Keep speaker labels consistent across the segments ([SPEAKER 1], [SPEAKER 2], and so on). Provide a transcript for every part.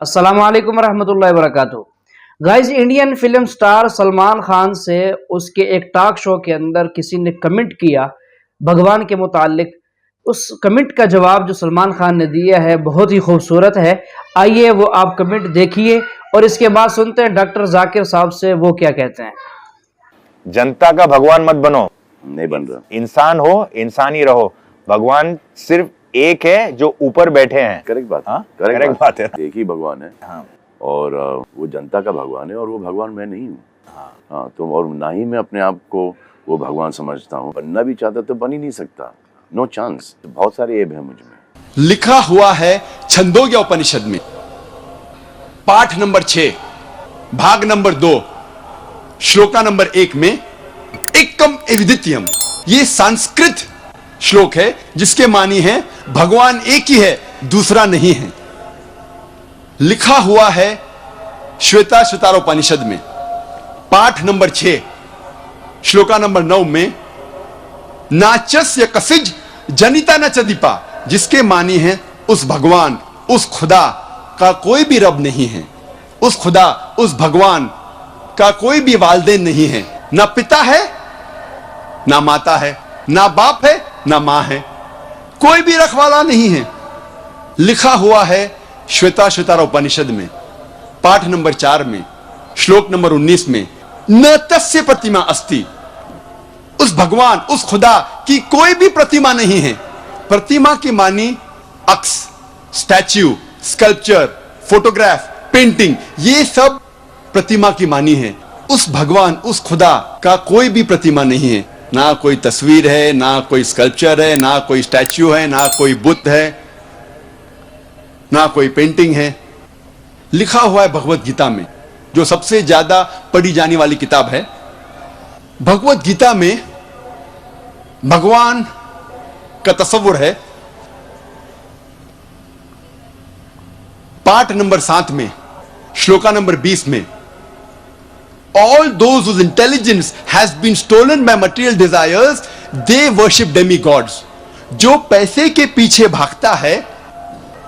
[SPEAKER 1] अस्सलाम वालेकुम रहमतुल्लाहि व बरकातुहू। Guys, Indian film star Salman Khan से उसके एक टॉक शो के अंदर किसी ने कमेंट किया भगवान के मुतालिक। उस कमेंट का जवाब जो सलमान खान ने दिया है बहुत ही खूबसूरत है। आइए वो आप कमेंट देखिए और इसके बाद सुनते हैं डॉक्टर जाकिर साहब से वो क्या कहते हैं।
[SPEAKER 2] जनता का भगवान मत बनो,
[SPEAKER 3] नहीं बन रहा।
[SPEAKER 2] इंसान हो, इंसान ही रहो। भगवान सिर्फ एक है जो ऊपर बैठे हैं।
[SPEAKER 3] करेक्ट बात।
[SPEAKER 2] हाँ?
[SPEAKER 3] करेक्ट
[SPEAKER 2] बात है।
[SPEAKER 3] एक ही भगवान है।
[SPEAKER 2] हाँ।
[SPEAKER 3] और वो जनता का भगवान है और वो भगवान मैं नहीं हूँ।
[SPEAKER 2] हाँ।
[SPEAKER 3] तो और ना ही मैं अपने आप को वो भगवान समझता हूँ। बनना भी चाहता तो बन ही नहीं सकता। No chance. बहुत सारे ऐब है मुझ में।
[SPEAKER 4] लिखा हुआ है छंदोग्य उपनिषद में पाठ नंबर 6 भाग नंबर 2 श्लोका नंबर 1 में एकम एविदित्यम। ये संस्कृत श्लोक है जिसके मानी है भगवान एक ही है, दूसरा नहीं है। लिखा हुआ है श्वेता श्वेतारोपनिषद में पाठ नंबर 6 श्लोका नंबर 9 में नाचस्य कसिज जनिता न चदीपा, जिसके मानी है उस भगवान, उस खुदा का कोई भी रब नहीं है। उस खुदा, उस भगवान का कोई भी वालिदैन नहीं है। ना पिता है, ना माता है, ना बाप है, ना मां है, कोई भी रखवाला नहीं है। लिखा हुआ है श्वेता श्वेतारोपनिषद में पाठ नंबर 4 में श्लोक नंबर 19 में न तस्य प्रतिमा अस्ति। उस भगवान, उस खुदा की कोई भी प्रतिमा नहीं है। प्रतिमा की मानी अक्स, स्टैच्यू, स्कल्पचर, फोटोग्राफ, पेंटिंग, ये सब प्रतिमा की मानी है। उस भगवान, उस खुदा का कोई भी प्रतिमा नहीं है। ना कोई तस्वीर है, ना कोई स्कल्पचर है, ना कोई स्टैच्यू है, ना कोई बुद्ध है, ना कोई पेंटिंग है। लिखा हुआ है भगवत गीता में, जो सबसे ज्यादा पढ़ी जाने वाली किताब है। भगवत गीता में भगवान का तस्वुर है। पाठ नंबर 7 में श्लोका नंबर 20 में all those whose intelligence has been stolen by material desires, they worship demigods. जो पैसे के पीछे भागता है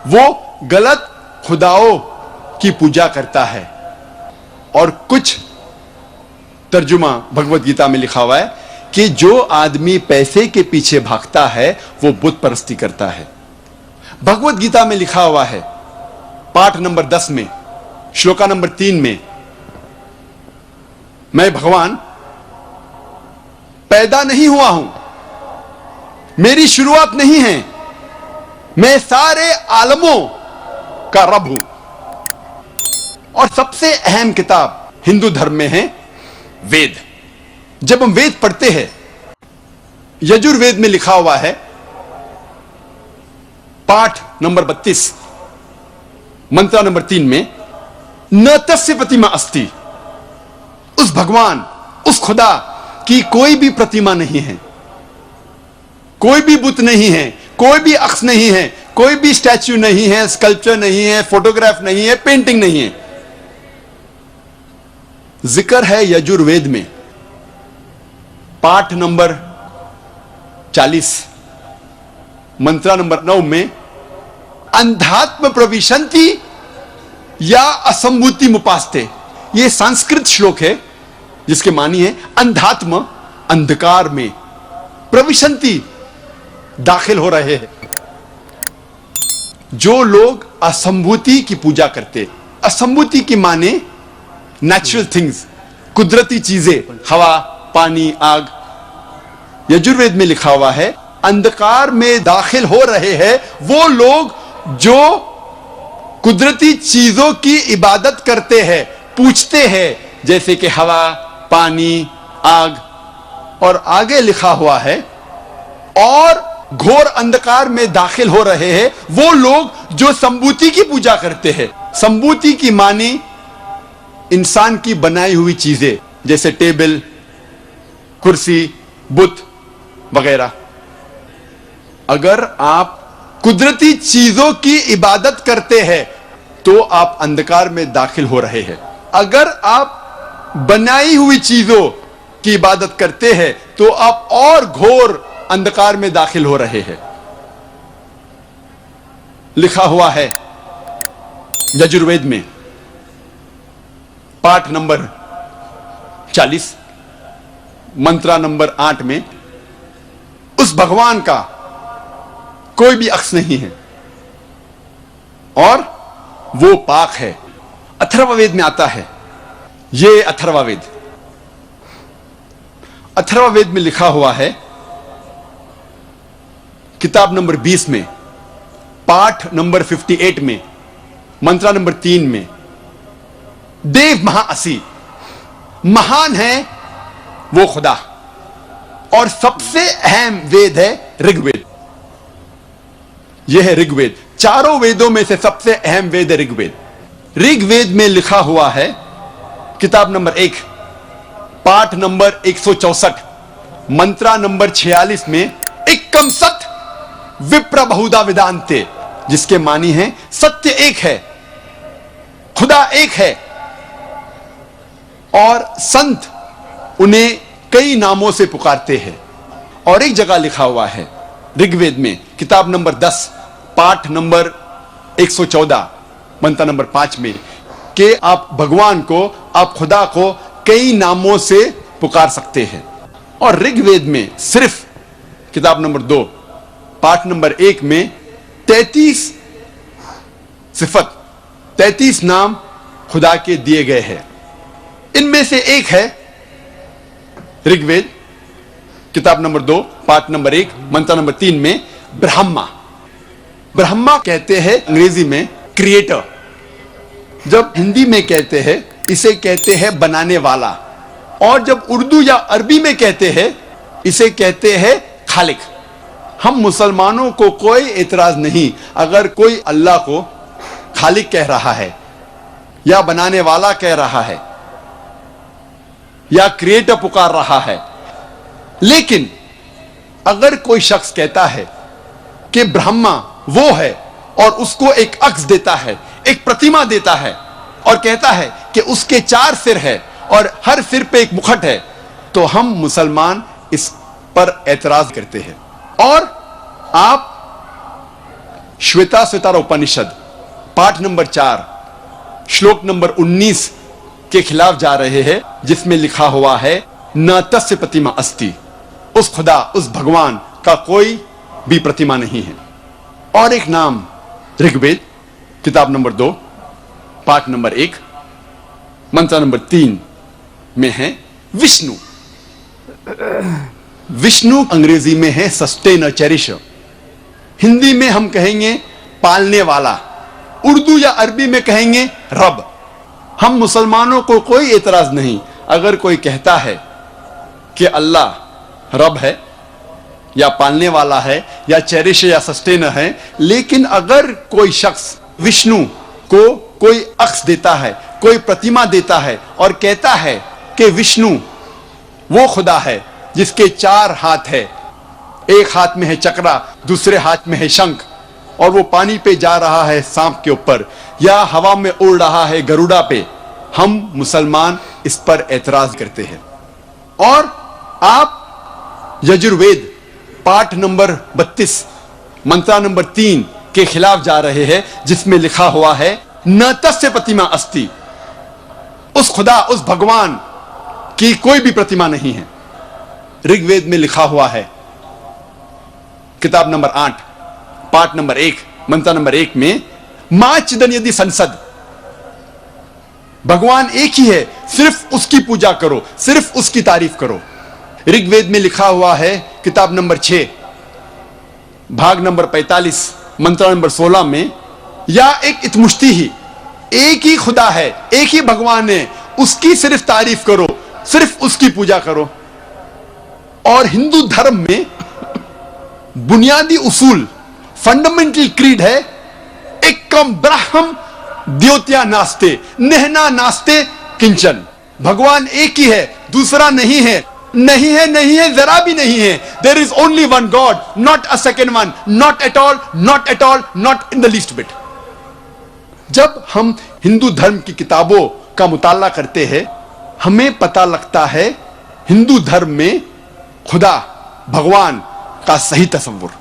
[SPEAKER 4] वो गलत खुदाओं की पूजा करता है। और कुछ तर्जुमा भगवत गीता में लिखा हुआ है कि जो आदमी पैसे के पीछे भागता है वो बुत परस्ती करता है। भगवत गीता में लिखा हुआ है पाठ नंबर 10 में श्लोका नंबर 3 में मैं भगवान पैदा नहीं हुआ हूं, मेरी शुरुआत नहीं है, मैं सारे आलमों का रब हूं। और सबसे अहम किताब हिंदू धर्म में है वेद। जब हम वेद पढ़ते हैं, यजुर्वेद में लिखा हुआ है पाठ नंबर 32 मंत्र नंबर 3 में न तस्य प्रतिमा अस्ति। उस भगवान, उस खुदा की कोई भी प्रतिमा नहीं है, कोई भी बुत नहीं है, कोई भी अक्स नहीं है, कोई भी स्टैच्यू नहीं है, स्कल्पचर नहीं है, फोटोग्राफ नहीं है, पेंटिंग नहीं है। जिक्र है यजुर्वेद में पाठ नंबर 40 मंत्र नंबर 9 में अंधात्म प्रविशंति या असंभूति मुपास्ते। यह संस्कृत श्लोक है जिसके मानी है अंधात्म, अंधकार में, प्रविशंति, दाखिल हो रहे हैं। जो लोग असंभूति की पूजा करते, असंभूति की माने नेचुरल थिंग्स, कुदरती चीजें, हवा, पानी, आग। यजुर्वेद में लिखा हुआ है अंधकार में दाखिल हो रहे हैं वो लोग जो कुदरती चीजों की इबादत करते हैं, पूछते हैं, जैसे कि हवा, पानी, आग। और आगे लिखा हुआ है और घोर अंधकार में दाखिल हो रहे हैं वो लोग जो संभूति की पूजा करते हैं। संभूति की मानी इंसान की बनाई हुई चीजें, जैसे टेबल, कुर्सी, बुत वगैरह। अगर आप कुदरती चीजों की इबादत करते हैं तो आप अंधकार में दाखिल हो रहे हैं। अगर आप बनाई हुई चीजों की इबादत करते हैं तो आप और घोर अंधकार में दाखिल हो रहे हैं। लिखा हुआ है यजुर्वेद में पाठ नंबर 40 मंत्रा नंबर 8 में उस भगवान का कोई भी अक्स नहीं है और वो पाक है। अथर्ववेद में आता है, ये अथर्ववेद में लिखा हुआ है किताब नंबर 20 में पाठ नंबर 58 में मंत्रा नंबर 3 में, देव महाअसी, महान है वो खुदा, और सबसे अहम वेद है ऋग्वेद। यह है ऋग्वेद, चारों वेदों में से सबसे अहम वेद है ऋग्वेद। ऋग्वेद में लिखा हुआ है किताब नंबर 1 पाठ नंबर 164 मंत्रा नंबर 46 में, एकम सत विप्र बहुधा वेदांते, जिसके मानी है सत्य एक है, खुदा एक है, और संत उन्हें कई नामों से पुकारते हैं। और एक जगह लिखा हुआ है ऋग्वेद में किताब नंबर 10 पाठ नंबर 114 मंत्र नंबर 5 में कि आप भगवान को, आप खुदा को कई नामों से पुकार सकते हैं। और ऋग्वेद में सिर्फ किताब नंबर 2 पाठ नंबर 1 में 33 सिफत, 33 नाम खुदा के दिए गए हैं। इनमें से एक है ऋग्वेद किताब नंबर 2 पाठ नंबर 1 मंत्र नंबर 3 में ब्रह्मा। ब्रह्मा कहते हैं अंग्रेजी में क्रिएटर, जब हिंदी में कहते हैं इसे कहते हैं बनाने वाला, और जब उर्दू या अरबी में कहते हैं इसे कहते हैं खालिक। हम मुसलमानों को कोई एतराज नहीं अगर कोई अल्लाह को खालिक कह रहा है या बनाने वाला कह रहा है या क्रिएटर पुकार रहा है। लेकिन अगर कोई शख्स कहता है कि ब्रह्मा वो है और उसको एक अक्स देता है, एक प्रतिमा देता है, और कहता है कि उसके 4 सिर है और हर सिर पे एक मुखट है, तो हम मुसलमान इस पर एतराज करते हैं। और आप श्वेताश्वतर उपनिषद पाठ नंबर 4 श्लोक नंबर 19 के खिलाफ जा रहे हैं, जिसमें लिखा हुआ है न तस्य प्रतिमा अस्ति, उस खुदा, उस भगवान का कोई भी प्रतिमा नहीं है। और एक नाम ऋग्वेद किताब नंबर 2 पाठ नंबर 1 मंत्र नंबर 3 में है विष्णु। विष्णु अंग्रेजी में है सस्टेनर, चेरिशर। हिंदी में हम कहेंगे पालने वाला, उर्दू या अरबी में कहेंगे रब। हम मुसलमानों को कोई एतराज नहीं अगर कोई कहता है कि अल्लाह रब है या पालने वाला है या चेरिश या सस्टेनर है। लेकिन अगर कोई शख्स विष्णु को कोई अक्स देता है, कोई प्रतिमा देता है और कहता है कि विष्णु वो खुदा है जिसके 4 हाथ है, एक हाथ में है चक्रा, दूसरे हाथ में है शंख, और वो पानी पे जा रहा है सांप के ऊपर या हवा में उड़ रहा है गरुड़ा पे, हम मुसलमान इस पर एतराज करते हैं। और आप यजुर्वेद पाठ नंबर 32 मंत्रा नंबर 3 के खिलाफ जा रहे हैं, जिसमें लिखा हुआ है न तस्य प्रतिमा अस्ति, उस खुदा, उस भगवान की कोई भी प्रतिमा नहीं है। ऋग्वेद में लिखा हुआ है किताब नंबर 8 पाठ नंबर 1 मंत्र नंबर 1 में मां चिदन यदि संसद, भगवान एक ही है, सिर्फ उसकी पूजा करो, सिर्फ उसकी तारीफ करो। ऋग्वेद में लिखा हुआ है किताब नंबर 6 भाग नंबर 45 मंत्र नंबर 16 में, या एक इतमुश्ती ही, एक ही खुदा है, एक ही भगवान है, उसकी सिर्फ तारीफ करो, सिर्फ उसकी पूजा करो। और हिंदू धर्म में बुनियादी उसूल, फंडामेंटल क्रीड है एकम ब्रह्म द्योत्या नास्ते नेहना नास्ते किंचन, भगवान एक ही है, दूसरा नहीं है, नहीं है, नहीं है, जरा भी नहीं है। There is only one God, not a second one, not at all, not at all, not in the least bit. जब हम हिंदू धर्म की किताबों का मुताला करते हैं, हमें पता लगता है हिंदू धर्म में खुदा, भगवान का सही तस्वुर।